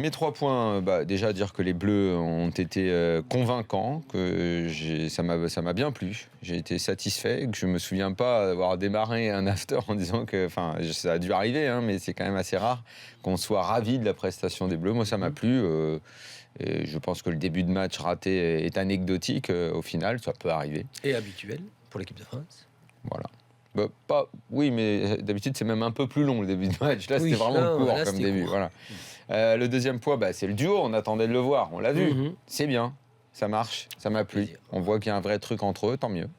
mes 3 points, déjà dire que les Bleus ont été convaincants, que ça m'a bien plu. J'ai été satisfait, que je me souviens pas avoir démarré un after en disant que, enfin, ça a dû arriver, hein, mais c'est quand même assez rare qu'on soit ravi de la prestation des Bleus. Moi, ça m'a plu. Et je pense que le début de match raté est anecdotique au final, ça peut arriver. Et habituel pour l'équipe de France. Voilà. Oui, mais d'habitude, c'est même un peu plus long le début de match. Là, c'était vraiment court comme début. Voilà. Le deuxième point, c'est le duo. On attendait de le voir. On l'a vu. C'est bien. Ça marche. Ça m'a plu. On voit qu'il y a un vrai truc entre eux. Tant mieux.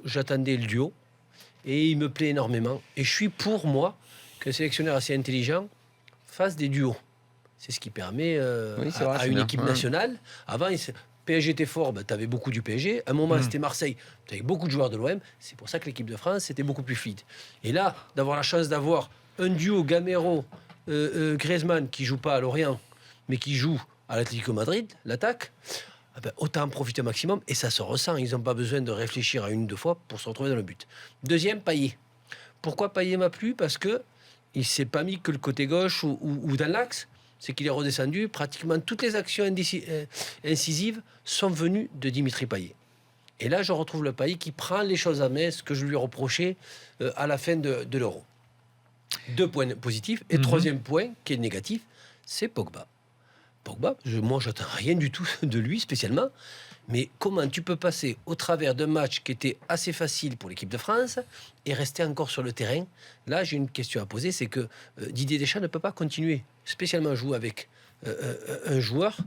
J'attendais le duo et il me plaît énormément. Et je suis pour moi qu'un sélectionneur assez intelligent fasse des duos. C'est ce qui permet à une équipe nationale. Avant, PSG était fort, tu avais beaucoup du PSG. À un moment, c'était Marseille, tu avais beaucoup de joueurs de l'OM. C'est pour ça que l'équipe de France était beaucoup plus fluide. Et là, d'avoir la chance d'avoir un duo Gamero, Griezmann, qui ne joue pas à Lorient, mais qui joue à l'Atlético Madrid, l'attaque, autant en profiter au maximum. Et ça se ressent. Ils n'ont pas besoin de réfléchir à une ou deux fois pour se retrouver dans le but. Deuxième, Payet. Pourquoi Payet m'a plu? Parce qu'il ne s'est pas mis que le côté gauche ou dans l'axe. C'est qu'il est redescendu. Pratiquement toutes les actions incisives sont venues de Dimitri Payet. Et là, je retrouve le Payet qui prend les choses à main, ce que je lui reprochais à la fin de l'Euro. 2 points positifs. Et troisième point, qui est négatif, c'est Pogba. Pogba, moi, j'attends rien du tout de lui spécialement. Mais comment tu peux passer au travers d'un match qui était assez facile pour l'équipe de France et rester encore sur le terrain? Là, j'ai une question à poser, c'est que Didier Deschamps ne peut pas continuer, spécialement jouer avec un joueur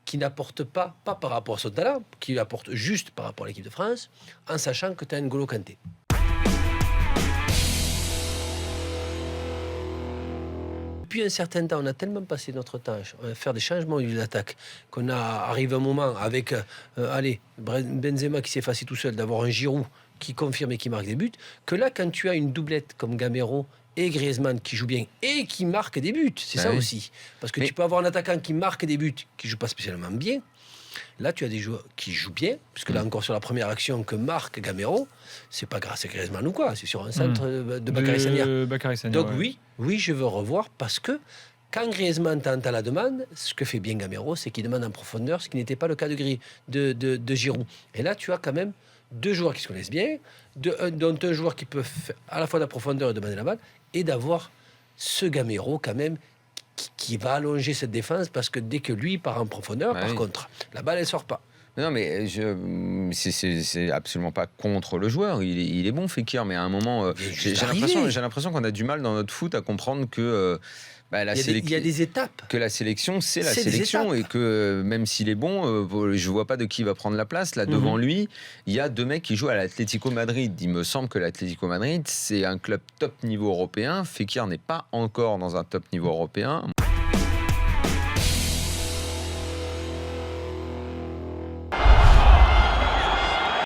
qui n'apporte pas par rapport à son talent, qui apporte juste par rapport à l'équipe de France, en sachant que tu as N'Golo Kanté. Depuis un certain temps, on a tellement passé notre temps à faire des changements au milieu d'attaque qu'on arrive à un moment avec Benzema qui s'est effacé tout seul, d'avoir un Giroud qui confirme et qui marque des buts, que là, quand tu as une doublette comme Gamero et Griezmann qui jouent bien et qui marquent des buts, c'est ça aussi. Parce que tu peux avoir un attaquant qui marque des buts, qui ne joue pas spécialement bien. Là, tu as des joueurs qui jouent bien, puisque là encore sur la première action que marque Gamero, c'est pas grâce à Griezmann ou quoi, c'est sur un centre de Bakary Sagna. Donc oui, je veux revoir parce que quand Griezmann tente à la demande, ce que fait bien Gamero, c'est qu'il demande en profondeur, ce qui n'était pas le cas de Giroud. Et là, tu as quand même 2 joueurs qui se connaissent bien, dont un joueur qui peut faire à la fois de la profondeur et demander la balle, et d'avoir ce Gamero quand même qui va allonger cette défense, parce que dès que lui part en profondeur, par contre, la balle elle sort pas. Non, mais c'est absolument pas contre le joueur. Il est bon, Fekir, mais à un moment, j'ai l'impression qu'on a du mal dans notre foot à comprendre que il y a des étapes. Que la sélection, c'est la sélection, et que même s'il est bon, je vois pas de qui va prendre la place. Là, devant lui, il y a 2 mecs qui jouent à l'Atlético Madrid. Il me semble que l'Atlético Madrid, c'est un club top niveau européen. Fekir n'est pas encore dans un top niveau européen.